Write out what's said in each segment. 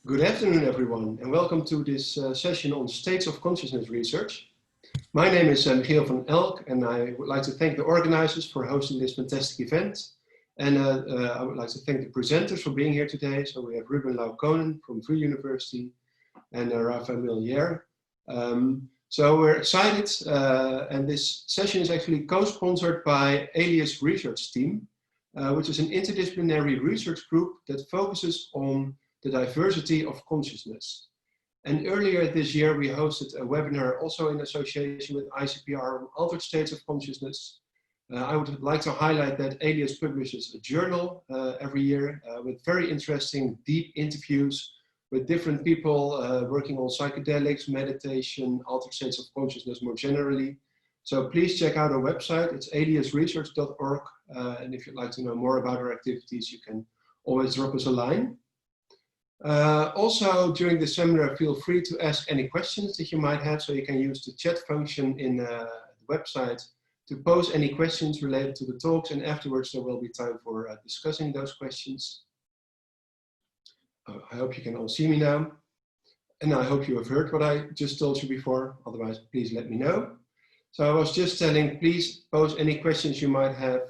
Good afternoon, everyone, and welcome to this session on states of consciousness research. My name is Michiel van Elk, and I would like to thank the organizers for hosting this fantastic event. And I would like to thank the presenters for being here today. So we have Ruben Laukonen from VU University and Rafael Millier. So we're excited, and this session is actually co-sponsored by Alias Research Team, which is an interdisciplinary research group that focuses on the diversity of consciousness. And earlier this year, we hosted a webinar also in association with ICPR on altered states of consciousness. I would like to highlight that Alias publishes a journal every year with very interesting, deep interviews with different people working on psychedelics, meditation, altered states of consciousness more generally. So please check out our website. It's aliasresearch.org. And if you'd like to know more about our activities, you can always drop us a line. Also, during the seminar, feel free to ask any questions that you might have. So you can use the chat function in the website to pose any questions related to the talks. And afterwards, there will be time for discussing those questions. I hope you can all see me now. And I hope you have heard what I just told you before. Otherwise, please let me know. So I was just telling, please pose any questions you might have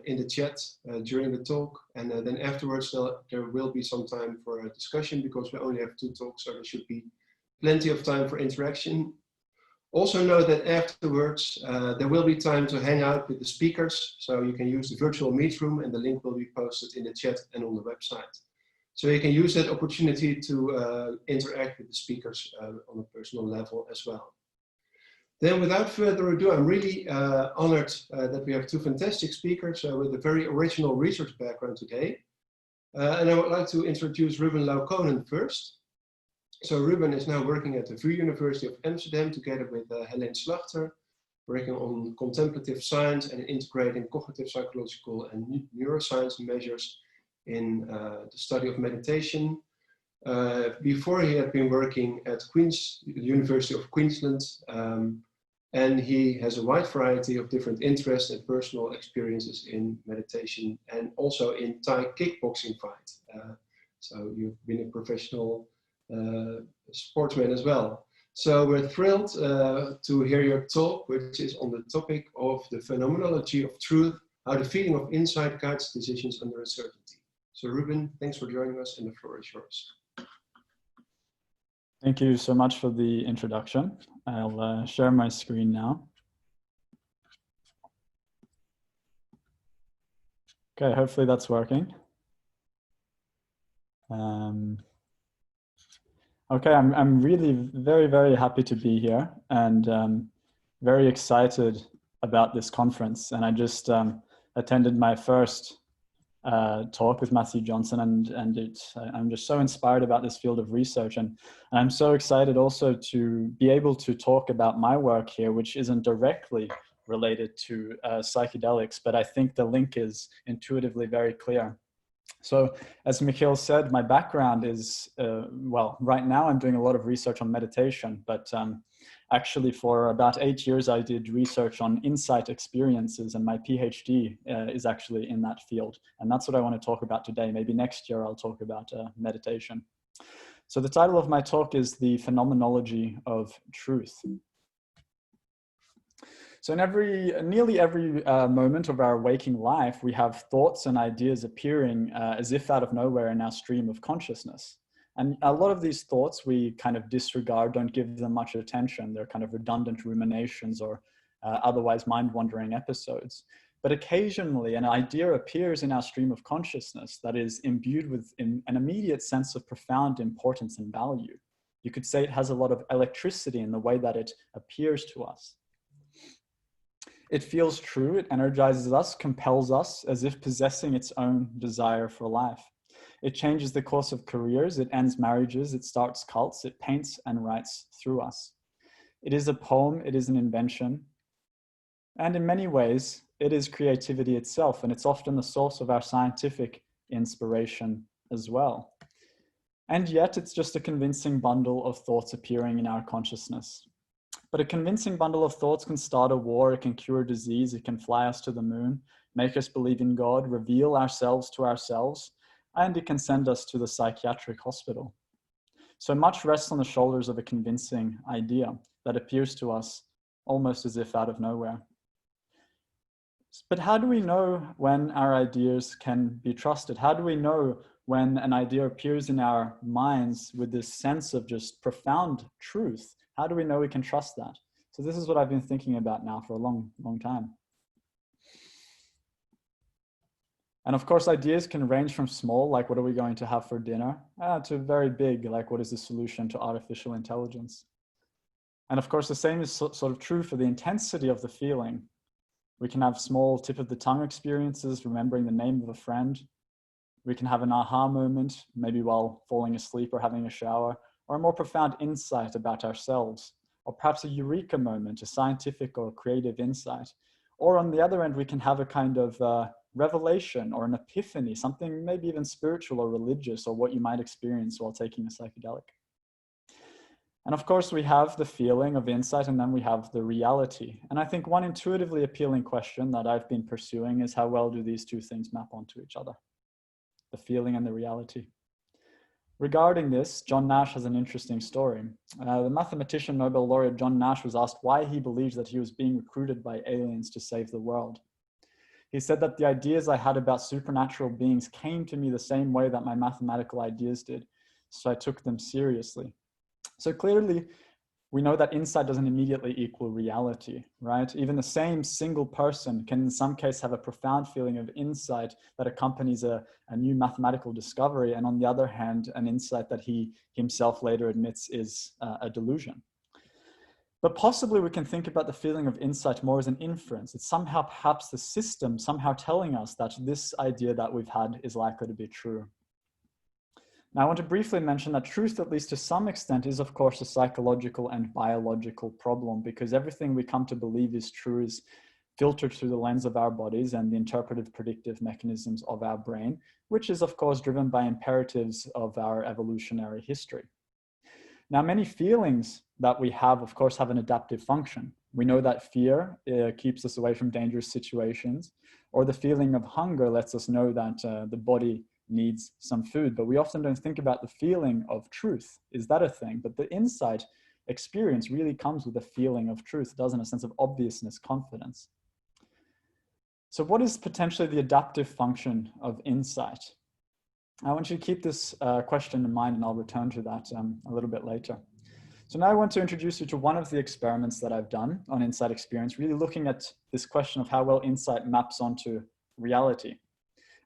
in the chat during the talk. And then afterwards, there will be some time for a discussion because we only have 2 talks, so there should be plenty of time for interaction. Also know that afterwards, there will be time to hang out with the speakers. So you can use the virtual meet room and the link will be posted in the chat and on the website. So you can use that opportunity to interact with the speakers on a personal level as well. Then without further ado, I'm really honored that we have 2 fantastic speakers with a very original research background today. And I would like to introduce Ruben Laukonen first. So Ruben is now working at the VU University of Amsterdam together with Helene Slachter, working on contemplative science and integrating cognitive psychological and neuroscience measures in the study of meditation. Before he had been working at University of Queensland, and he has a wide variety of different interests and personal experiences in meditation and also in Thai kickboxing fight. So you've been a professional sportsman as well. So we're thrilled to hear your talk, which is on the topic of the phenomenology of truth, how the feeling of insight guides decisions under uncertainty. So Ruben, thanks for joining us, and the floor is yours. Thank you so much for the introduction. I'll share my screen now. Okay, hopefully that's working. Okay, I'm really very happy to be here and very excited about this conference. And I just attended my first talk with Matthew Johnson, and I'm just so inspired about this field of research, and I'm so excited also to be able to talk about my work here, which isn't directly related to psychedelics, but I think the link is intuitively very clear. So as Michiel said, my background is, well, right now I'm doing a lot of research on meditation, but actually for about 8 years I did research on insight experiences, and my PhD is actually in that field. And that's what I want to talk about today. Maybe next year I'll talk about meditation. So the title of my talk is The Phenomenology of Truth. So in nearly every moment of our waking life, we have thoughts and ideas appearing as if out of nowhere in our stream of consciousness. And a lot of these thoughts we kind of disregard, don't give them much attention. They're kind of redundant ruminations or otherwise mind-wandering episodes. But occasionally an idea appears in our stream of consciousness that is imbued with an immediate sense of profound importance and value. You could say it has a lot of electricity in the way that it appears to us. It feels true, it energizes us, compels us, as if possessing its own desire for life. It changes the course of careers, it ends marriages, it starts cults, it paints and writes through us. It is a poem, it is an invention, and in many ways, it is creativity itself, and it's often the source of our scientific inspiration as well. And yet, it's just a convincing bundle of thoughts appearing in our consciousness. But a convincing bundle of thoughts can start a war, it can cure disease, it can fly us to the moon, make us believe in God, reveal ourselves to ourselves, and it can send us to the psychiatric hospital. So much rests on the shoulders of a convincing idea that appears to us almost as if out of nowhere. But how do we know when our ideas can be trusted? How do we know when an idea appears in our minds with this sense of just profound truth? How do we know we can trust that? So this is what I've been thinking about now for a long, long time. And of course, ideas can range from small, like what are we going to have for dinner, to very big, like what is the solution to artificial intelligence? And of course, the same is sort of true for the intensity of the feeling. We can have small tip of the tongue experiences, remembering the name of a friend. We can have an aha moment, maybe while falling asleep or having a shower, or a more profound insight about ourselves, or perhaps a eureka moment, a scientific or creative insight. Or on the other end, we can have a kind of revelation or an epiphany, something maybe even spiritual or religious, or what you might experience while taking a psychedelic. And of course, we have the feeling of insight, and then we have the reality. And I think one intuitively appealing question that I've been pursuing is how well do these two things map onto each other? The feeling and the reality. Regarding this, John Nash has an interesting story. The mathematician Nobel laureate John Nash was asked why he believed that he was being recruited by aliens to save the world. He said that the ideas I had about supernatural beings came to me the same way that my mathematical ideas did, so I took them seriously. So clearly, we know that insight doesn't immediately equal reality, right? Even the same single person can in some case have a profound feeling of insight that accompanies a new mathematical discovery, and on the other hand, an insight that he himself later admits is a delusion. But possibly we can think about the feeling of insight more as an inference. It's somehow perhaps the system somehow telling us that this idea that we've had is likely to be true. Now, I want to briefly mention that truth, at least to some extent, is of course a psychological and biological problem, because everything we come to believe is true is filtered through the lens of our bodies and the interpretive predictive mechanisms of our brain, which is of course driven by imperatives of our evolutionary history. Now, many feelings that we have, of course, have an adaptive function. We know that fear keeps us away from dangerous situations, or the feeling of hunger lets us know that the body needs some food, but we often don't think about the feeling of truth. Is that a thing? But the insight experience really comes with a feeling of truth, doesn't it? A sense of obviousness, confidence. So what is potentially the adaptive function of insight? I want you to keep this question in mind, and I'll return to that a little bit later. So now I want to introduce you to one of the experiments that I've done on insight experience, really looking at this question of how well insight maps onto reality.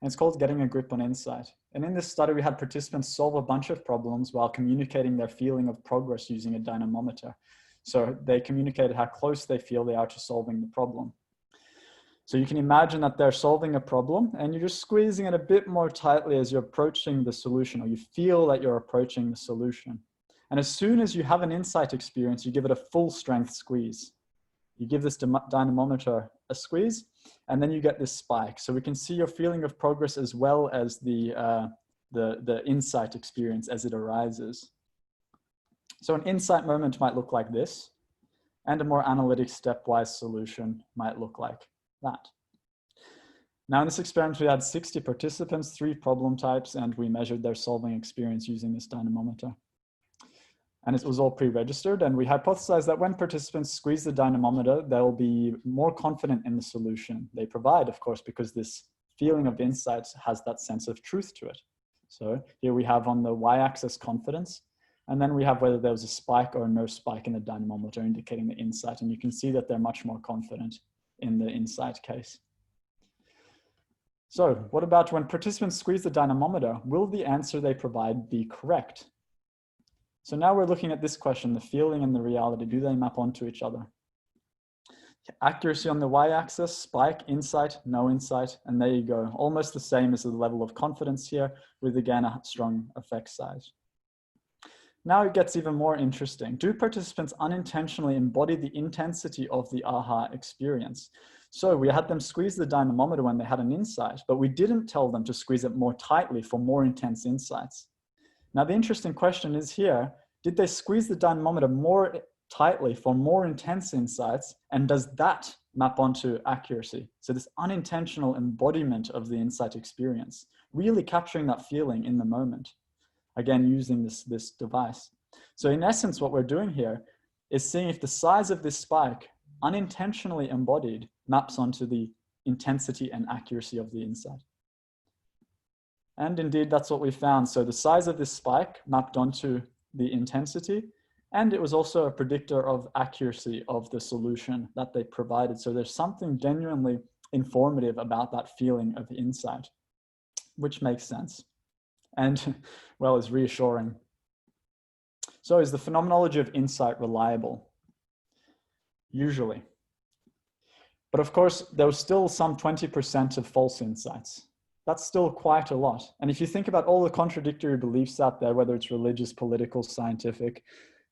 And it's called Getting a Grip on Insight. And in this study, we had participants solve a bunch of problems while communicating their feeling of progress using a dynamometer. So they communicated how close they feel they are to solving the problem. So you can imagine that they're solving a problem and you're just squeezing it a bit more tightly as you're approaching the solution, or you feel that you're approaching the solution. And as soon as you have an insight experience, you give it a full strength squeeze. You give this dynamometer a squeeze, and then you get this spike. So we can see your feeling of progress as well as the insight experience as it arises. So an insight moment might look like this, and a more analytic stepwise solution might look like that. Now in this experiment, we had 60 participants, 3 problem types, and we measured their solving experience using this dynamometer. And it was all pre-registered, and we hypothesized that when participants squeeze the dynamometer, they'll be more confident in the solution they provide, of course, because this feeling of insight has that sense of truth to it. So here we have on the y-axis confidence, and then we have whether there was a spike or no spike in the dynamometer indicating the insight, and you can see that they're much more confident in the insight case. So what about when participants squeeze the dynamometer? Will the answer they provide be correct? So now we're looking at this question, the feeling and the reality, do they map onto each other? Accuracy on the y-axis, spike, insight, no insight, and there you go. Almost the same as the level of confidence here, with again a strong effect size. Now it gets even more interesting. Do participants unintentionally embody the intensity of the aha experience? So we had them squeeze the dynamometer when they had an insight, but we didn't tell them to squeeze it more tightly for more intense insights. Now the interesting question is here, did they squeeze the dynamometer more tightly for more intense insights, and does that map onto accuracy? So this unintentional embodiment of the insight experience, really capturing that feeling in the moment. again, using this device. So in essence, what we're doing here is seeing if the size of this spike, unintentionally embodied, maps onto the intensity and accuracy of the insight. And indeed, that's what we found. So the size of this spike mapped onto the intensity, and it was also a predictor of accuracy of the solution that they provided. So there's something genuinely informative about that feeling of insight, which makes sense and, well, is reassuring. So is the phenomenology of insight reliable? Usually. But of course, there was still some 20% of false insights. That's still quite a lot. And if you think about all the contradictory beliefs out there, whether it's religious, political, scientific,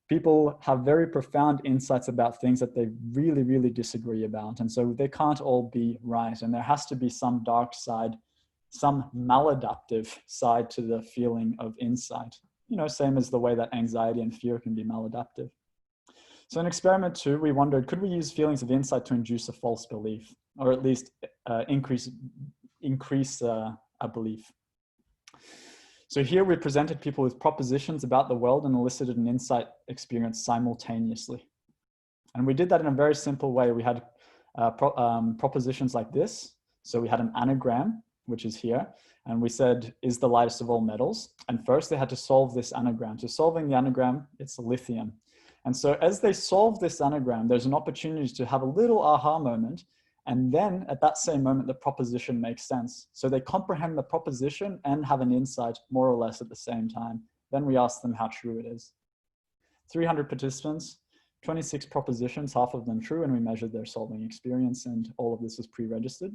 people have very profound insights about things that they really, really disagree about. And so they can't all be right. And there has to be some dark side, some maladaptive side to the feeling of insight. You know, same as the way that anxiety and fear can be maladaptive. So in experiment 2, we wondered, could we use feelings of insight to induce a false belief, or at least increase a belief? So here we presented people with propositions about the world and elicited an insight experience simultaneously. And we did that in a very simple way. We had propositions like this. So we had an anagram, which is here, and we said, is the lightest of all metals? And first they had to solve this anagram. So solving the anagram, it's lithium. And so as they solve this anagram, there's an opportunity to have a little aha moment. And then at that same moment, the proposition makes sense. So they comprehend the proposition and have an insight more or less at the same time. Then we ask them how true it is. 300 participants, 26 propositions, half of them true, and we measured their solving experience, and all of this was pre-registered.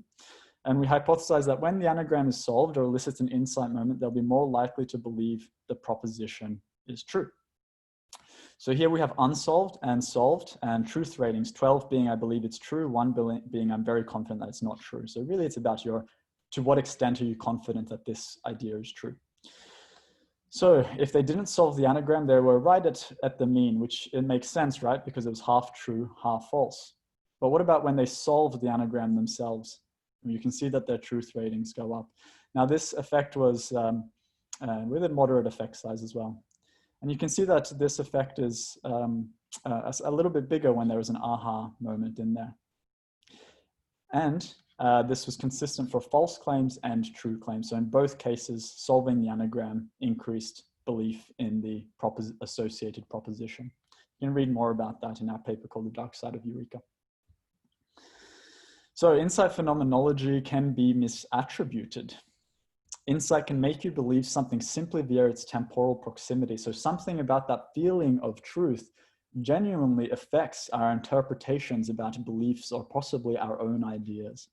And we hypothesized that when the anagram is solved or elicits an insight moment, they'll be more likely to believe the proposition is true. So here we have unsolved and solved, and truth ratings, 12 being I believe it's true, 1 being I'm very confident that it's not true. So really it's about to what extent are you confident that this idea is true. So if they didn't solve the anagram, they were right at the mean, which it makes sense, right? Because it was half true, half false. But what about when they solved the anagram themselves? You can see that their truth ratings go up. Now this effect was with a moderate effect size as well. And you can see that this effect is a little bit bigger when there was an aha moment in there. And this was consistent for false claims and true claims. So in both cases, solving the anagram increased belief in the associated proposition. You can read more about that in our paper called The Dark Side of Eureka. So insight phenomenology can be misattributed. Insight can make you believe something simply via its temporal proximity. So something about that feeling of truth genuinely affects our interpretations about beliefs or possibly our own ideas.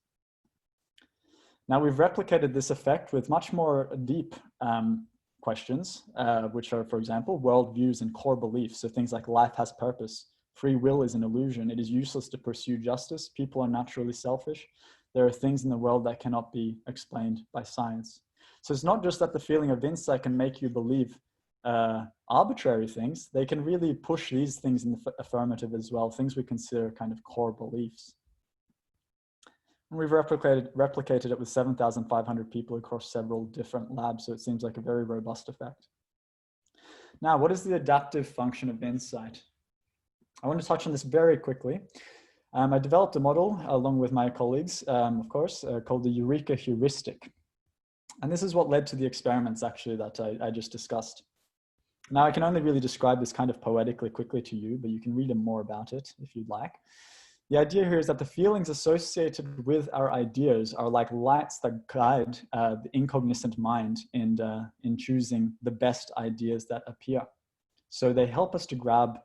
Now we've replicated this effect with much more deep questions, which are, for example, worldviews and core beliefs. So things like life has purpose, free will is an illusion, it is useless to pursue justice, people are naturally selfish, there are things in the world that cannot be explained by science. So it's not just that the feeling of insight can make you believe arbitrary things, they can really push these things in the affirmative as well, things we consider kind of core beliefs. And we've replicated it with 7,500 people across several different labs, so it seems like a very robust effect. Now, what is the adaptive function of insight? I want to touch on this very quickly. I developed a model along with my colleagues, of course, called the Eureka heuristic. And this is what led to the experiments actually that I just discussed. Now I can only really describe this kind of poetically quickly to you, but you can read more about it if you'd like. The idea here is that the feelings associated with our ideas are like lights that guide the incognizant mind in choosing the best ideas that appear. So they help us to grab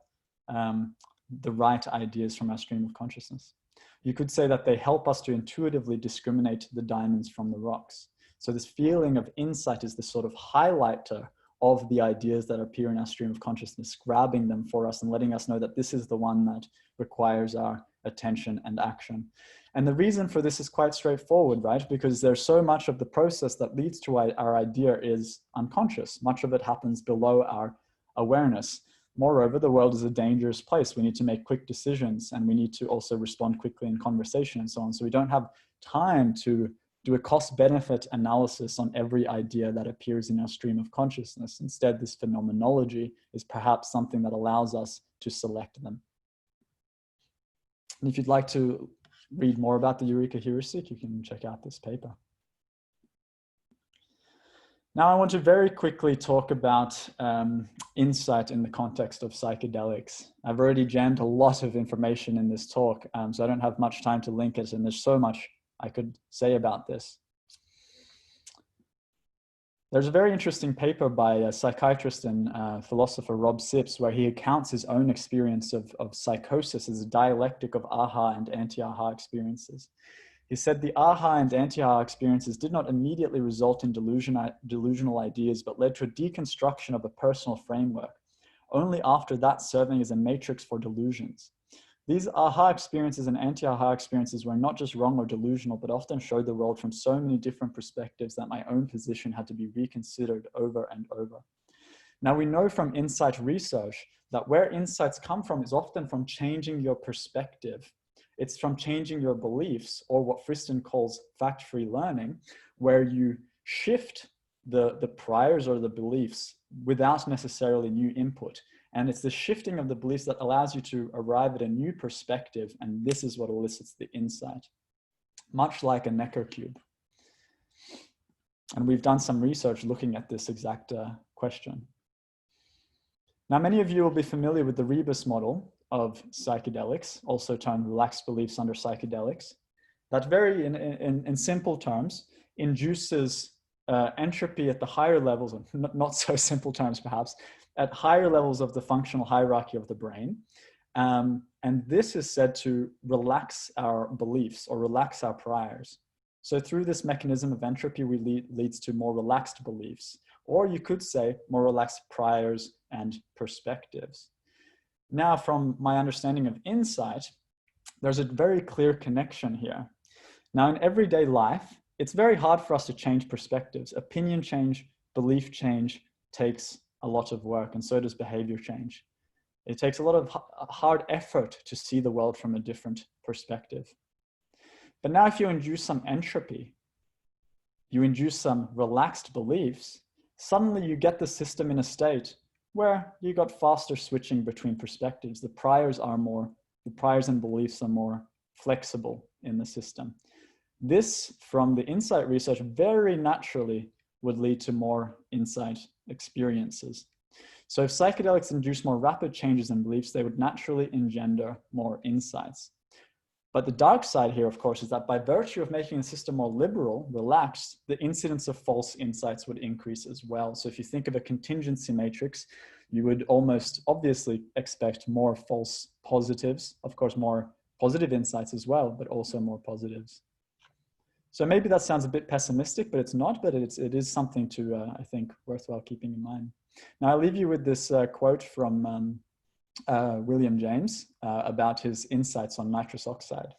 the right ideas from our stream of consciousness. You could say that they help us to intuitively discriminate the diamonds from the rocks. So this feeling of insight is this sort of highlighter of the ideas that appear in our stream of consciousness, grabbing them for us and letting us know that this is the one that requires our attention and action. And the reason for this is quite straightforward, right? Because there's so much of the process that leads to our idea is unconscious. Much of it happens below our awareness. Moreover, the world is a dangerous place. We need to make quick decisions and we need to also respond quickly in conversation and so on. So we don't have time to do a cost-benefit analysis on every idea that appears in our stream of consciousness. Instead, this phenomenology is perhaps something that allows us to select them. And if you'd like to read more about the Eureka heuristic, you can check out this paper. Now I want to very quickly talk about insight in the context of psychedelics. I've already jammed a lot of information in this talk, so I don't have much time to link it, and there's so much I could say about this. There's a very interesting paper by a psychiatrist and philosopher Rob Sips, where he accounts his own experience of psychosis as a dialectic of aha and anti-aha experiences. He said the aha and anti-aha experiences did not immediately result in delusional ideas, but led to a deconstruction of a personal framework, only after that serving as a matrix for delusions. These aha experiences and anti-aha experiences were not just wrong or delusional, but often showed the world from so many different perspectives that my own position had to be reconsidered over and over. Now we know from insight research that where insights come from is often from changing your perspective. It's from changing your beliefs, or what Friston calls fact-free learning, where you shift the priors or the beliefs without necessarily new input. And it's the shifting of the beliefs that allows you to arrive at a new perspective, and this is what elicits the insight, much like a Necker cube. And we've done some research looking at this exact question. Now, many of you will be familiar with the Rebus model of psychedelics, also termed relaxed beliefs under psychedelics, that very, in simple terms, induces entropy at the higher levels, of, not so simple terms perhaps, at higher levels of the functional hierarchy of the brain. And this is said to relax our beliefs or relax our priors. So through this mechanism of entropy, leads to more relaxed beliefs, or you could say more relaxed priors and perspectives. Now, from my understanding of insight, there's a very clear connection here. Now, in everyday life, it's very hard for us to change perspectives. Opinion change, belief change takes a lot of work, and so does behavior change. It takes a lot of hard effort to see the world from a different perspective. But now if you induce some entropy, you induce some relaxed beliefs, suddenly you get the system in a state where you got faster switching between perspectives. The priors and beliefs are more flexible in the system. This, from the insight research, very naturally would lead to more insight experiences. So if psychedelics induce more rapid changes in beliefs, they would naturally engender more insights. But the dark side here, of course, is that by virtue of making the system more liberal, relaxed, the incidence of false insights would increase as well. So if you think of a contingency matrix, you would almost obviously expect more false positives, of course, more positive insights as well, but also more positives. So maybe that sounds a bit pessimistic, but it's not, but it is something to, I think, worthwhile keeping in mind. Now I'll leave you with this quote from William James about his insights on nitrous oxide.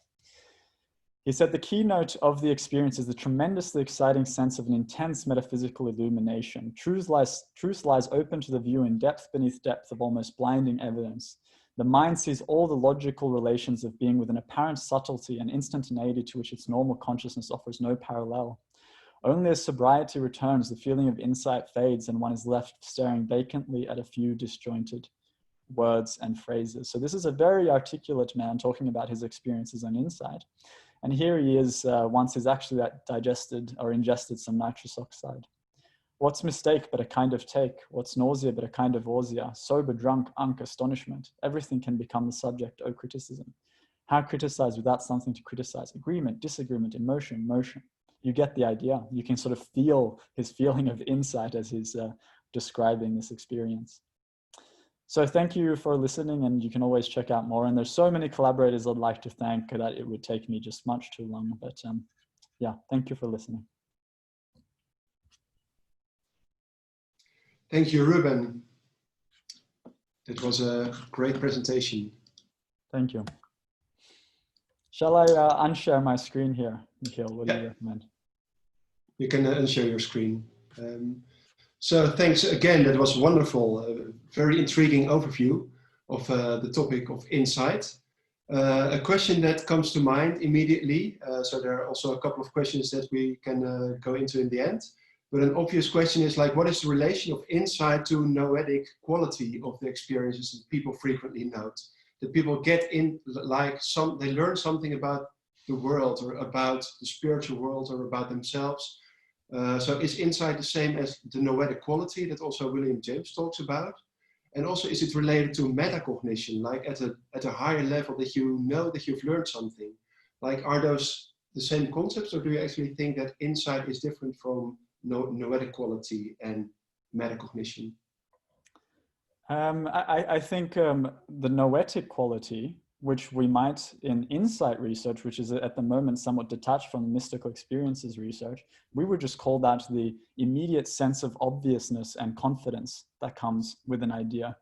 He said, "The keynote of the experience is the tremendously exciting sense of an intense metaphysical illumination. Truth lies open to the view in depth beneath depth of almost blinding evidence. The mind sees all the logical relations of being with an apparent subtlety and instantaneity to which its normal consciousness offers no parallel. Only as sobriety returns, the feeling of insight fades and one is left staring vacantly at a few disjointed words and phrases." So this is a very articulate man talking about his experiences on insight. And here he is once he's actually digested or ingested some nitrous oxide. "What's mistake but a kind of take? What's nausea but a kind of nausea? Sober, drunk, astonishment. Everything can become the subject, oh criticism. How criticize without something to criticize? Agreement, disagreement, emotion, motion." You get the idea. You can sort of feel his feeling of insight as he's describing this experience. So thank you for listening, and you can always check out more. And there's so many collaborators I'd like to thank that it would take me just much too long. But yeah, thank you for listening. Thank you, Ruben. It was a great presentation. Thank you. Shall I unshare my screen here, Michiel? What do you recommend? You can unshare your screen. So thanks again. That was wonderful. Very intriguing overview of the topic of insight. A question that comes to mind immediately, so there are also a couple of questions that we can go into in the end, but an obvious question is like, what is the relation of insight to noetic quality of the experiences that people frequently note? That people get in, like they learn something about the world or about the spiritual world or about themselves. So is insight the same as the noetic quality that also William James talks about? And also, is it related to metacognition, like at a higher level that you know that you've learned something? Like, are those the same concepts, or do you actually think that insight is different from noetic quality and metacognition? I think the noetic quality, which we might in insight research, which is at the moment somewhat detached from mystical experiences research, we would just call that the immediate sense of obviousness and confidence that comes with an idea,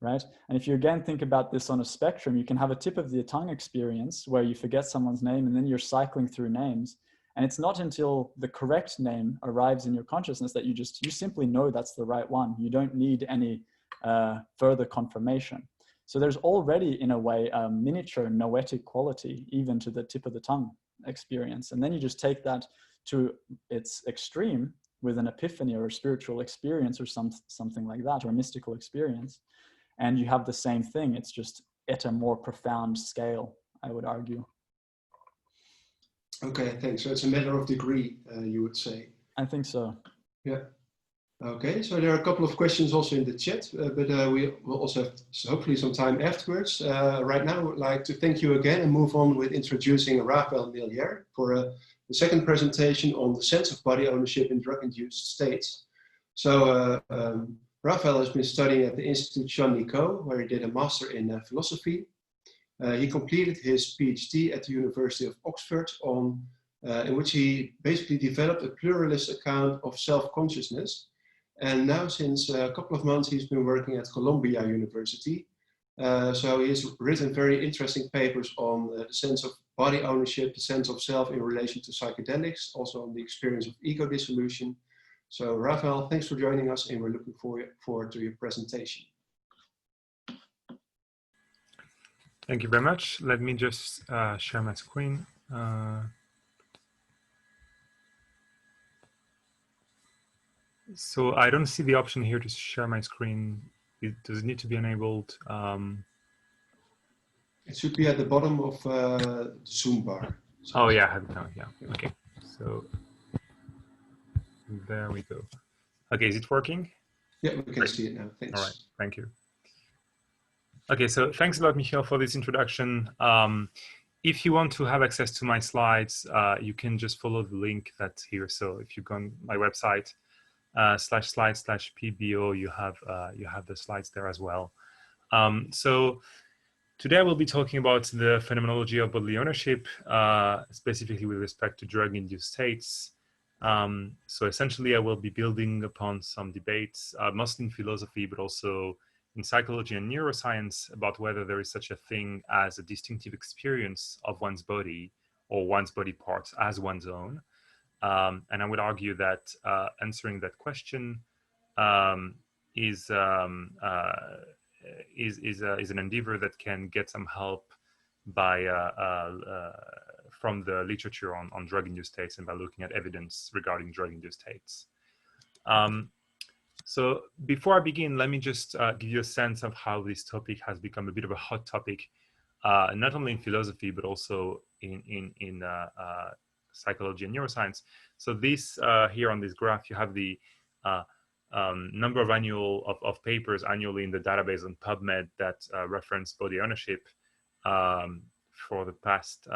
right? And if you again think about this on a spectrum, you can have a tip of the tongue experience where you forget someone's name and then you're cycling through names. And it's not until the correct name arrives in your consciousness that you simply know that's the right one. You don't need any further confirmation. So there's already, in a way, a miniature noetic quality, even to the tip of the tongue experience. And then you just take that to its extreme with an epiphany or a spiritual experience or something like that, or a mystical experience. And you have the same thing. It's just at a more profound scale, I would argue. Okay, thanks. So it's a matter of degree, you would say. I think so. Yeah. Okay, so there are a couple of questions also in the chat, but we will also have hopefully some time afterwards. Right now, I would like to thank you again and move on with introducing Raphael Millier for the second presentation on the sense of body ownership in drug-induced states. So Raphael has been studying at the Institut Jean Nicot, where he did a master in philosophy. He completed his PhD at the University of Oxford in which he basically developed a pluralist account of self-consciousness. And now, since a couple of months, he's been working at Columbia University. So he's written very interesting papers on the sense of body ownership, the sense of self in relation to psychedelics, also on the experience of ego dissolution. So Raphael, thanks for joining us, and we're looking forward to your presentation. Thank you very much. Let me just share my screen. So I don't see the option here to share my screen. Does it need to be enabled? It should be at the bottom of the Zoom bar. So oh yeah, I have it now. Yeah. Okay. So there we go. Okay, is it working? Yeah, we can see it now. Thanks. All right. Thank you. Okay, so thanks a lot, Michiel, for this introduction. If you want to have access to my slides, you can just follow the link that's here. So if you go on my website, /slides/PBO, you have the slides there as well. So today I will be talking about the phenomenology of bodily ownership, specifically with respect to drug-induced states. So essentially I will be building upon some debates, mostly in philosophy, but also in psychology and neuroscience, about whether there is such a thing as a distinctive experience of one's body or one's body parts as one's own. And I would argue that answering that question is an endeavor that can get some help by from the literature on drug-induced states and by looking at evidence regarding drug-induced states. So before I begin, let me just give you a sense of how this topic has become a bit of a hot topic, not only in philosophy, but also in psychology and neuroscience. So this here on this graph, you have the number of papers annually in the database on PubMed that reference body ownership for the past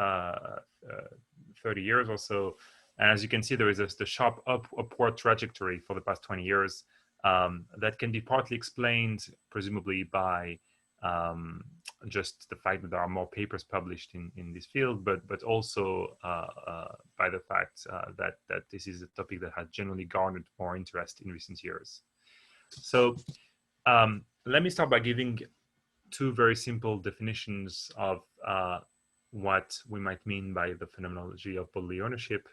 30 years or so. And as you can see, there is the sharp upward trajectory for the past 20 years that can be partly explained, presumably, by just the fact that there are more papers published in this field, but also by the fact that this is a topic that has generally garnered more interest in recent years. So let me start by giving two very simple definitions of what we might mean by the phenomenology of bodily ownership.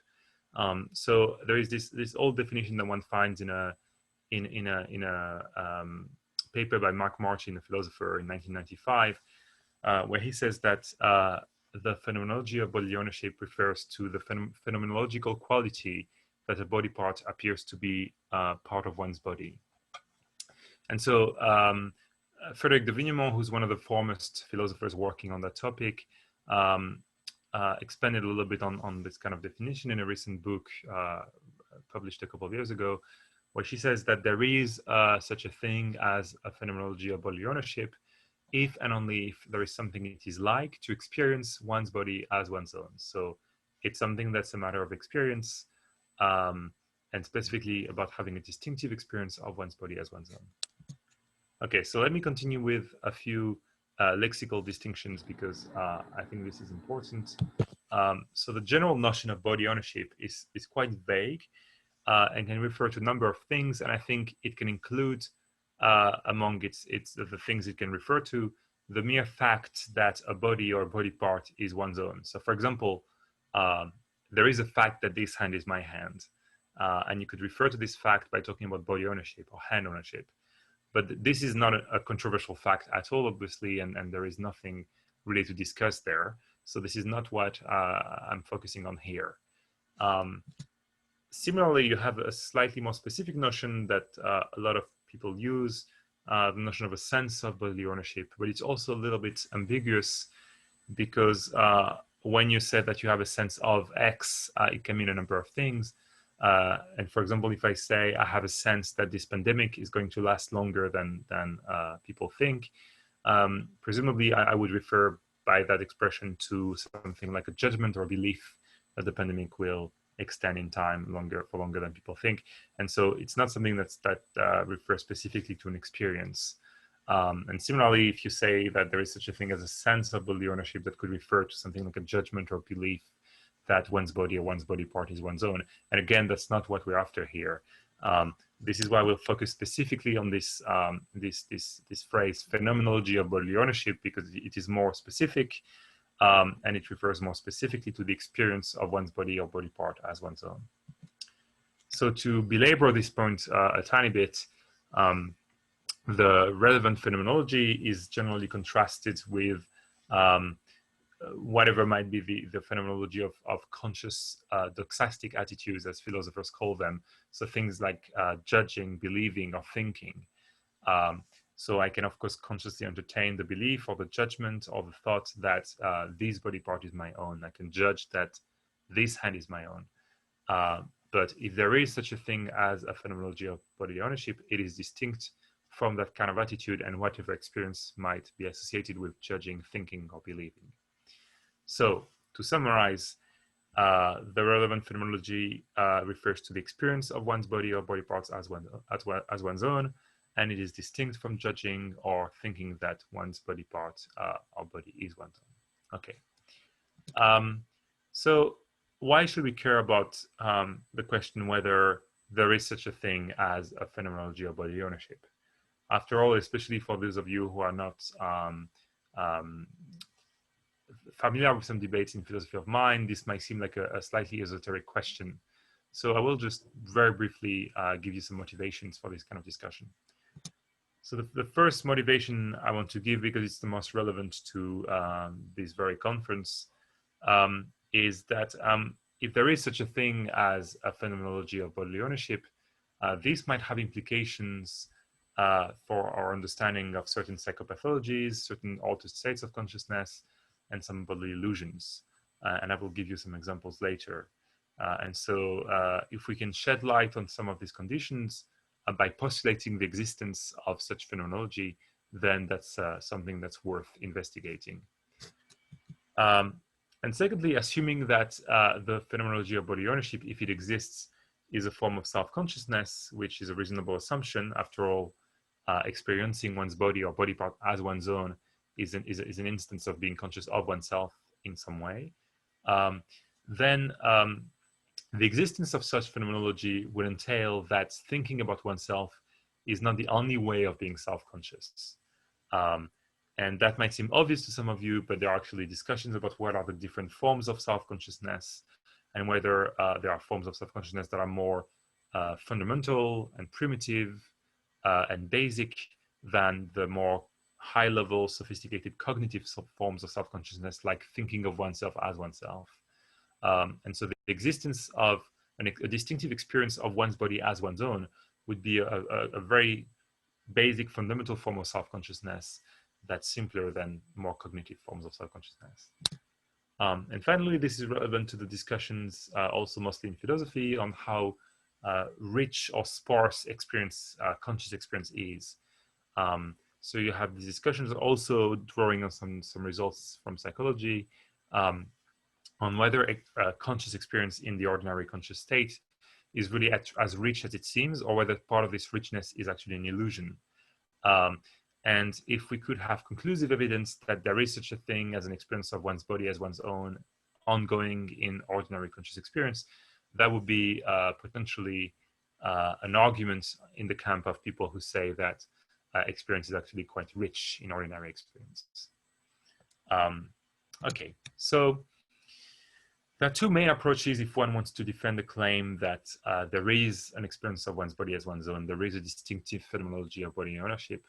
So there is this old definition that one finds in a paper by Mark Martin, a philosopher, in 1995, where he says that the phenomenology of bodily ownership refers to the phenomenological quality that a body part appears to be part of one's body. And so Frédéric de Vignemont, who's one of the foremost philosophers working on that topic, expanded a little bit on this kind of definition in a recent book published a couple of years ago, where she says that there is such a thing as a phenomenology of bodily ownership if and only if there is something it is like to experience one's body as one's own. So it's something that's a matter of experience, and specifically about having a distinctive experience of one's body as one's own. Okay, so let me continue with a few lexical distinctions because I think this is important. So the general notion of body ownership is quite vague and can refer to a number of things, and I think it can include among the things it can refer to the mere fact that a body or a body part is one's own. So for example, there is a fact that this hand is my hand, and you could refer to this fact by talking about body ownership or hand ownership. But this is not a controversial fact at all, obviously, and there is nothing really to discuss there. So this is not what I'm focusing on here. Similarly, you have a slightly more specific notion that a lot of people use, the notion of a sense of bodily ownership, but it's also a little bit ambiguous because when you say that you have a sense of X, it can mean a number of things. And for example, if I say I have a sense that this pandemic is going to last longer than people think, presumably I would refer by that expression to something like a judgment or belief that the pandemic will extend in time for longer than people think. And so it's not something that refers specifically to an experience. And similarly, if you say that there is such a thing as a sense of bodily ownership that could refer to something like a judgment or belief that one's body or one's body part is one's own. And again, that's not what we're after here. This is why we'll focus specifically on this phrase, phenomenology of bodily ownership, because it is more specific and it refers more specifically to the experience of one's body or body part as one's own. So to belabor this point a tiny bit, the relevant phenomenology is generally contrasted with whatever might be the phenomenology of conscious doxastic attitudes, as philosophers call them. So things like judging, believing, or thinking. So I can, of course, consciously entertain the belief or the judgment or the thought that this body part is my own. I can judge that this hand is my own. But if there is such a thing as a phenomenology of bodily ownership, it is distinct from that kind of attitude and whatever experience might be associated with judging, thinking, or believing. So to summarize, the relevant phenomenology refers to the experience of one's body or body parts as one's own, and it is distinct from judging or thinking that one's body part or body is one's own. Okay. So why should we care about the question whether there is such a thing as a phenomenology of bodily ownership? After all, especially for those of you who are not familiar with some debates in philosophy of mind, this might seem like a slightly esoteric question. So I will just very briefly give you some motivations for this kind of discussion. So the first motivation I want to give, because it's the most relevant to this very conference, is that if there is such a thing as a phenomenology of bodily ownership, this might have implications for our understanding of certain psychopathologies, certain altered states of consciousness, and some bodily illusions. And I will give you some examples later. And so if we can shed light on some of these conditions by postulating the existence of such phenomenology, then that's something that's worth investigating. And secondly, assuming that the phenomenology of body ownership, if it exists, is a form of self-consciousness, which is a reasonable assumption. After all, experiencing one's body or body part as one's own is an instance of being conscious of oneself in some way. Then the existence of such phenomenology would entail that thinking about oneself is not the only way of being self-conscious. And that might seem obvious to some of you, but there are actually discussions about what are the different forms of self-consciousness and whether there are forms of self-consciousness that are more fundamental and primitive and basic than the more high-level, sophisticated cognitive forms of self-consciousness, like thinking of oneself as oneself. And so the existence of a distinctive experience of one's body as one's own would be a very basic, fundamental form of self-consciousness that's simpler than more cognitive forms of self-consciousness. And finally, this is relevant to the discussions also mostly in philosophy on how rich or sparse experience, conscious experience is. So you have these discussions also drawing on some results from psychology on whether a conscious experience in the ordinary conscious state is really as rich as it seems, or whether part of this richness is actually an illusion. And if we could have conclusive evidence that there is such a thing as an experience of one's body as one's own ongoing in ordinary conscious experience, that would be potentially an argument in the camp of people who say that experience is actually quite rich in ordinary experience. Okay, so there are two main approaches if one wants to defend the claim that there is an experience of one's body as one's own, there is a distinctive phenomenology of body ownership.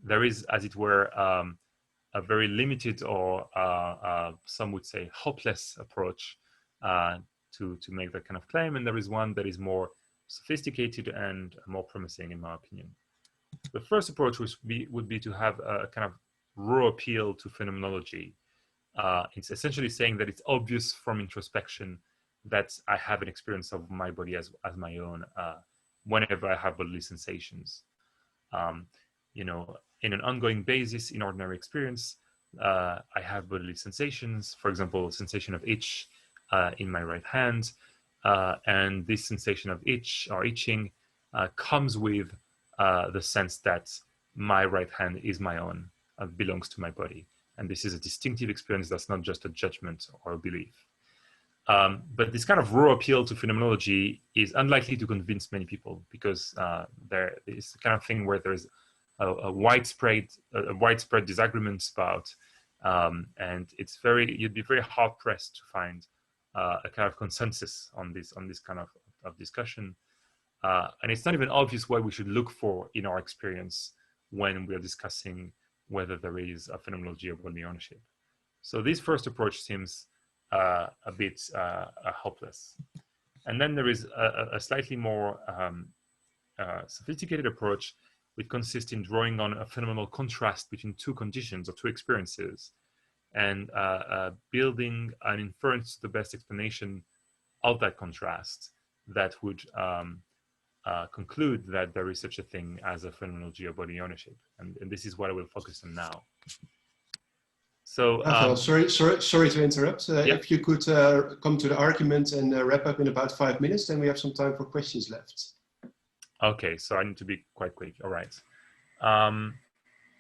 There is, as it were, a very limited or some would say hopeless approach to make that kind of claim, and there is one that is more sophisticated and more promising, in my opinion. The first approach would be to have a kind of raw appeal to phenomenology. It's essentially saying that it's obvious from introspection that I have an experience of my body as my own whenever I have bodily sensations. You know, in an ongoing basis in ordinary experience, I have bodily sensations, for example, sensation of itch in my right hand, and this sensation of itch or itching comes with the sense that my right hand is my own, belongs to my body. And this is a distinctive experience that's not just a judgment or a belief. But this kind of raw appeal to phenomenology is unlikely to convince many people, because there is the kind of thing where there's a widespread disagreement about, and you'd be very hard pressed to find a kind of consensus on this kind of discussion. And it's not even obvious what we should look for in our experience when we are discussing whether there is a phenomenology of body ownership. So this first approach seems a bit hopeless. And then there is a slightly more sophisticated approach, which consists in drawing on a phenomenal contrast between two conditions or two experiences, and building an inference to the best explanation of that contrast that would conclude that there is such a thing as a phenomenology of body ownership. And this is what I will focus on now. So, sorry to interrupt. Yeah. If you could come to the argument and wrap up in about 5 minutes, then we have some time for questions left. Okay, so I need to be quite quick. All right.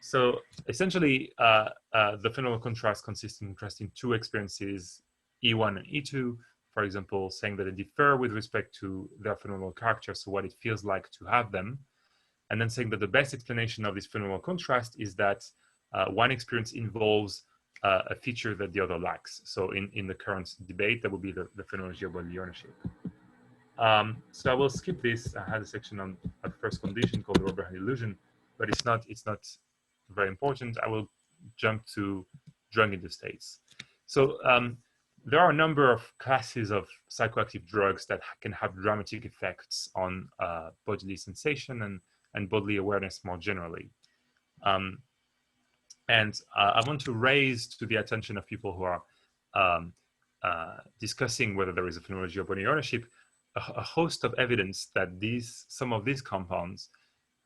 So essentially, the phenomenal contrast consists in contrasting two experiences, E1 and E2, for example, saying that they differ with respect to their phenomenal character, so what it feels like to have them, and then saying that the best explanation of this phenomenal contrast is that one experience involves a feature that the other lacks. So in the current debate, that would be the phenomenology of body ownership. So I will skip this. I had a section on a first condition called the Robertson illusion, but it's not very important. I will jump to drug in the states. So there are a number of classes of psychoactive drugs that can have dramatic effects on bodily sensation and bodily awareness more generally. And I want to raise to the attention of people who are discussing whether there is a phenomenology of body ownership a host of evidence that some of these compounds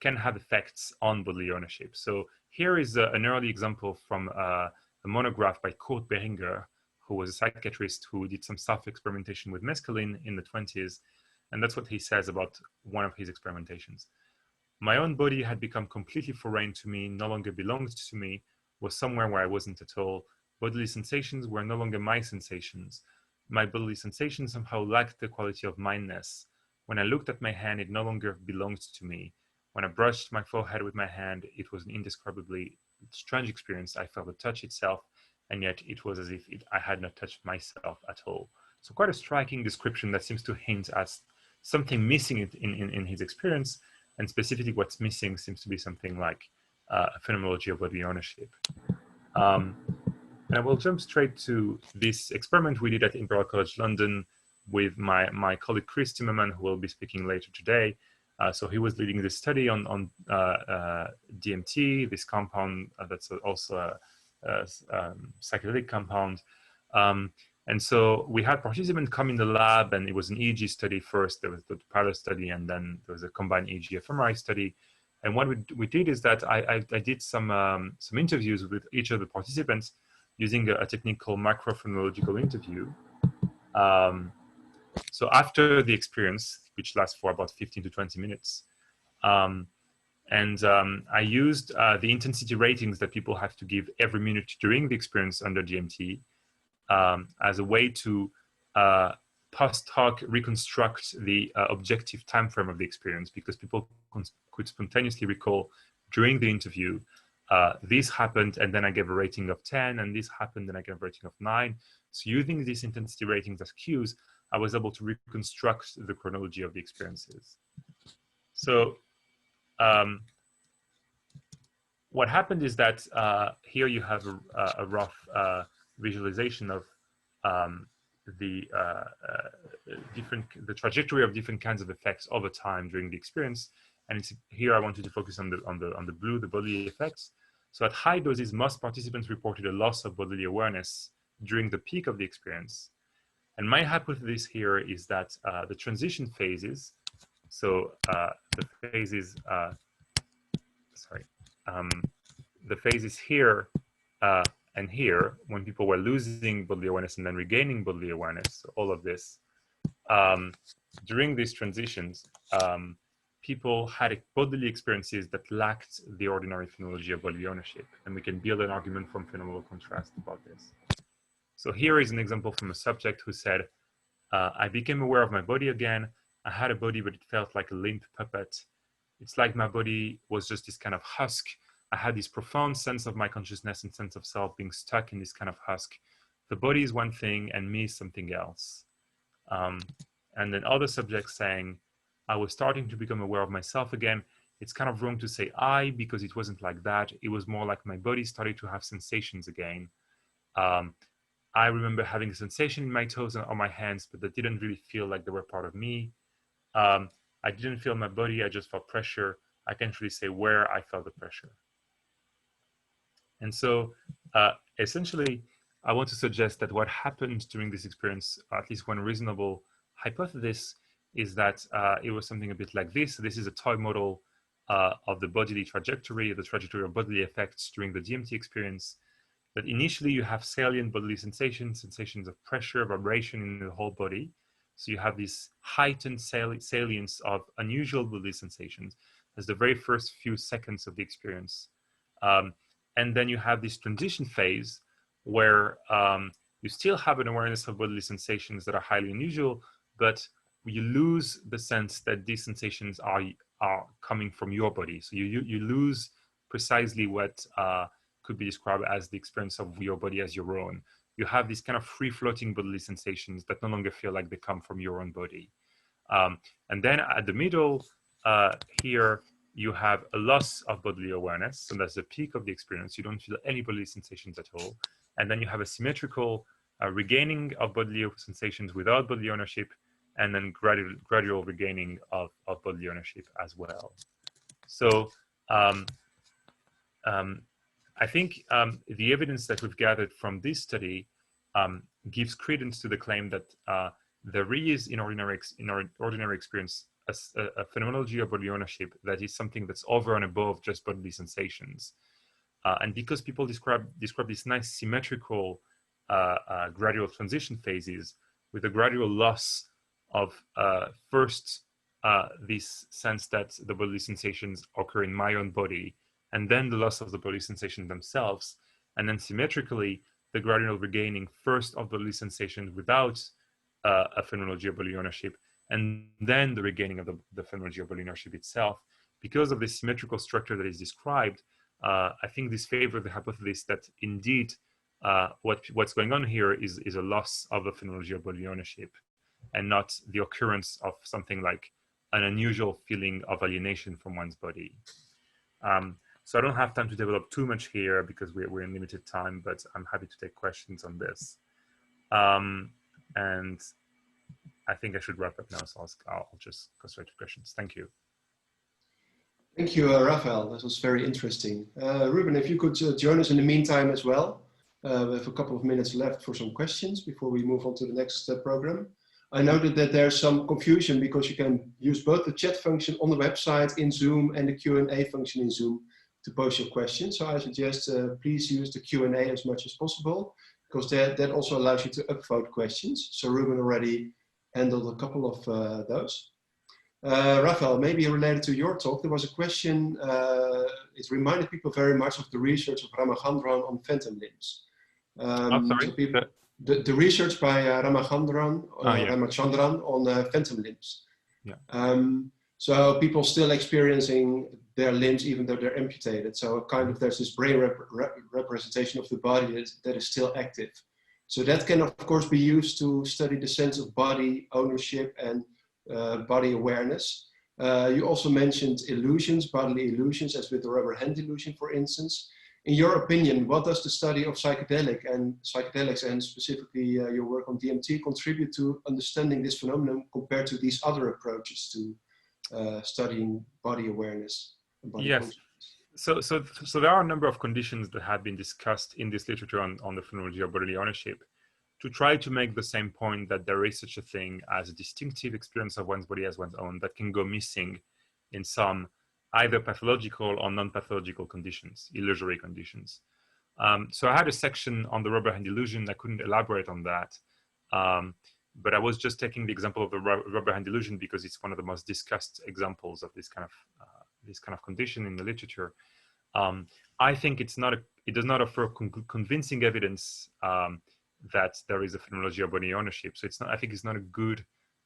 can have effects on bodily ownership. So here is an early example from a monograph by Kurt Behringer, who was a psychiatrist who did some self-experimentation with mescaline in the 20s. And that's what he says about one of his experimentations. My own body had become completely foreign to me, no longer belonged to me, was somewhere where I wasn't at all. Bodily sensations were no longer my sensations. My bodily sensations somehow lacked the quality of mindness. When I looked at my hand, it no longer belonged to me. When I brushed my forehead with my hand, it was an indescribably strange experience. I felt the touch itself, and yet it was as if I had not touched myself at all. So quite a striking description that seems to hint at something missing in his experience, and specifically what's missing seems to be something like phenomenology of bodily ownership. And I will jump straight to this experiment we did at Imperial College London with my colleague Chris Timmerman, who will be speaking later today. So he was leading this study on DMT, this compound that's also a psychedelic compound. And so we had participants come in the lab, and it was an EEG study first. There was the pilot study, and then there was a combined EEG fMRI study. And what we did is that I did some interviews with each of the participants using a technique called microphonological interview. So after the experience, which lasts for about 15 to 20 minutes, I used the intensity ratings that people have to give every minute during the experience under DMT as a way to post hoc reconstruct the objective time frame of the experience, because people could spontaneously recall during the interview, this happened and then I gave a rating of 10, and this happened and I gave a rating of 9. So using these intensity ratings as cues, I was able to reconstruct the chronology of the experiences. So what happened is that here you have a rough visualization of the trajectory of different kinds of effects over time during the experience. And here I wanted to focus on the blue, the bodily effects. So at high doses, most participants reported a loss of bodily awareness during the peak of the experience. And my hypothesis here is that the transition phases, so the phases here and here, when people were losing bodily awareness and then regaining bodily awareness, so all of this, during these transitions, people had bodily experiences that lacked the ordinary phenomenology of bodily ownership. And we can build an argument from phenomenal contrast about this. So here is an example from a subject who said, I became aware of my body again. I had a body, but it felt like a limp puppet. It's like my body was just this kind of husk. I had this profound sense of my consciousness and sense of self being stuck in this kind of husk. The body is one thing and me is something else. And then other subjects saying, I was starting to become aware of myself again. It's kind of wrong to say I, because it wasn't like that. It was more like my body started to have sensations again. I remember having a sensation in my toes and on my hands, but that didn't really feel like they were part of me. I didn't feel my body, I just felt pressure. I can't really say where I felt the pressure. And so essentially, I want to suggest that what happened during this experience, at least one reasonable hypothesis, is that it was something a bit like this. So this is a toy model of the bodily trajectory, the trajectory of bodily effects during the DMT experience. That initially you have salient bodily sensations, sensations of pressure, vibration in the whole body. So you have this heightened salience of unusual bodily sensations as the very first few seconds of the experience. And then you have this transition phase where you still have an awareness of bodily sensations that are highly unusual, but you lose the sense that these sensations are coming from your body. So you lose precisely what could be described as the experience of your body as your own. You have these kind of free-floating bodily sensations that no longer feel like they come from your own body. And then at the middle here, you have a loss of bodily awareness. So that's the peak of the experience. You don't feel any bodily sensations at all. And then you have a symmetrical regaining of bodily sensations without bodily ownership, and then gradual regaining of bodily ownership as well. So I think the evidence that we've gathered from this study gives credence to the claim that there is in ordinary experience a phenomenology of bodily ownership that is something that's over and above just bodily sensations. And because people describe these nice symmetrical gradual transition phases with a gradual loss of first this sense that the bodily sensations occur in my own body, and then the loss of the bodily sensations themselves, and then symmetrically the gradual regaining first of bodily sensations without a phenomenology of bodily ownership, and then the regaining of the phenomenology of bodily ownership itself. Because of the symmetrical structure that is described, I think this favors the hypothesis that indeed what's going on here is a loss of the phenomenology of bodily ownership, and not the occurrence of something like an unusual feeling of alienation from one's body. So I don't have time to develop too much here because we're in limited time, but I'm happy to take questions on this. And I think I should wrap up now, so I'll just go straight to questions. Thank you. Thank you, Raphael. That was very interesting. Ruben, if you could join us in the meantime as well. We have a couple of minutes left for some questions before we move on to the next program. I noted that there's some confusion because you can use both the chat function on the website in Zoom and the Q&A function in Zoom to post your questions. So I suggest please use the Q&A as much as possible, because that also allows you to upvote questions. So Ruben already handled a couple of those. Raphael, maybe related to your talk, there was a question, it reminded people very much of the research of Ramachandran on phantom limbs. Sorry? So people, the research by Ramachandran on phantom limbs. Yeah. So people still experiencing their limbs even though they're amputated. So kind of there's this brain representation of the body that is still active. So that can of course be used to study the sense of body ownership and body awareness. You also mentioned illusions, bodily illusions, as with the rubber hand illusion, for instance. In your opinion, what does the study of psychedelics and specifically your work on DMT contribute to understanding this phenomenon compared to these other approaches to studying body awareness and body consciousness? So there are a number of conditions that have been discussed in this literature on the phenomenology of bodily ownership to try to make the same point that there is such a thing as a distinctive experience of one's body as one's own that can go missing in some either pathological or non-pathological conditions, illusory conditions. So I had a section on the rubber hand illusion. I couldn't elaborate on that, but I was just taking the example of the rubber hand illusion because it's one of the most discussed examples of this kind of condition in the literature. I think it does not offer convincing evidence that there is a phenomenology of body ownership. So I think it's not a good,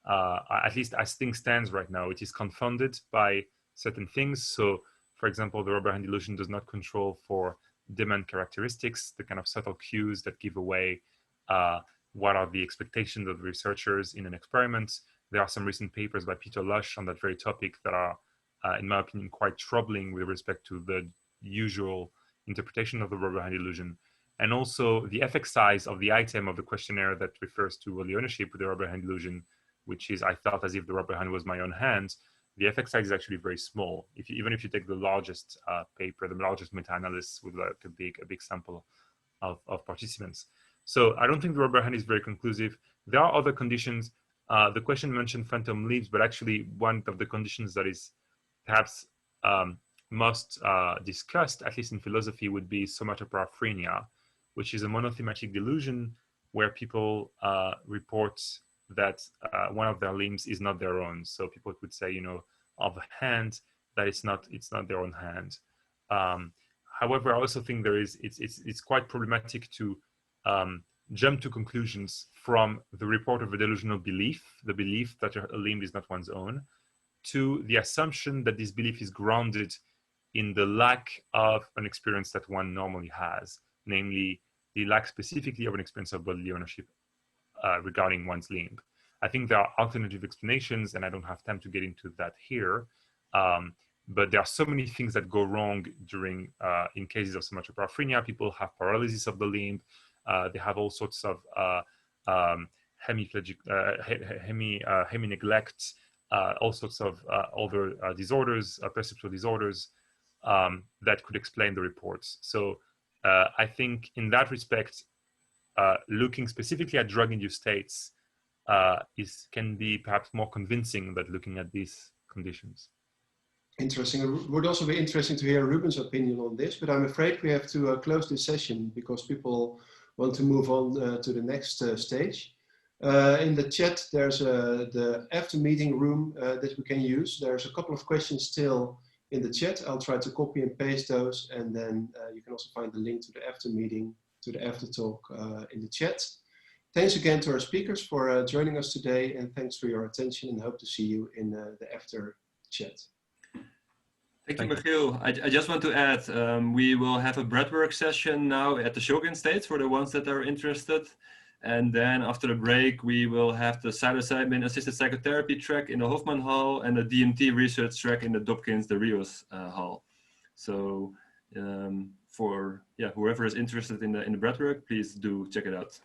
at least as things stands right now, it is confounded by certain things. So for example, the rubber hand illusion does not control for demand characteristics, the kind of subtle cues that give away what are the expectations of the researchers in an experiment. There are some recent papers by Peter Lush on that very topic that are, in my opinion, quite troubling with respect to the usual interpretation of the rubber hand illusion. And also the effect size of the item of the questionnaire that refers to the ownership with the rubber hand illusion, which is, I felt as if the rubber hand was my own hand. The effect size is actually very small. Even if you take the largest paper, the largest meta-analysis with like a big sample of participants. So I don't think the rubber hand is very conclusive. There are other conditions. The question mentioned phantom limbs, but actually one of the conditions that is perhaps most discussed, at least in philosophy, would be somatoparaphrenia, which is a monothematic delusion where people report that one of their limbs is not their own. So people would say, you know, of a hand, that it's not their own hand. However, I also think it's quite problematic to jump to conclusions from the report of a delusional belief, the belief that a limb is not one's own, to the assumption that this belief is grounded in the lack of an experience that one normally has, namely the lack specifically of an experience of bodily ownership regarding one's limb. I think there are alternative explanations, and I don't have time to get into that here, but there are so many things that go wrong during, in cases of somatoparaphrenia. People have paralysis of the limb, they have all sorts of hemi-neglect, all sorts of other disorders, perceptual disorders that could explain the reports. So I think in that respect, looking specifically at drug-induced states can be perhaps more convincing than looking at these conditions. Interesting. It would also be interesting to hear Ruben's opinion on this, but I'm afraid we have to close this session because people want to move on to the next stage. In the chat, there's the after meeting room that we can use. There's a couple of questions still in the chat. I'll try to copy and paste those, and then you can also find the link to the after meeting, to the after talk in the chat. Thanks again to our speakers for joining us today, and thanks for your attention, and hope to see you in the after chat. Thank you, Michiel. I just want to add, we will have a breathwork session now at the Shogin States for the ones that are interested. And then after the break, we will have the psilocybin assisted psychotherapy track in the Hofmann Hall and the DMT research track in the Dobkins de Rios Hall. So For whoever is interested in the breathwork, please do check it out.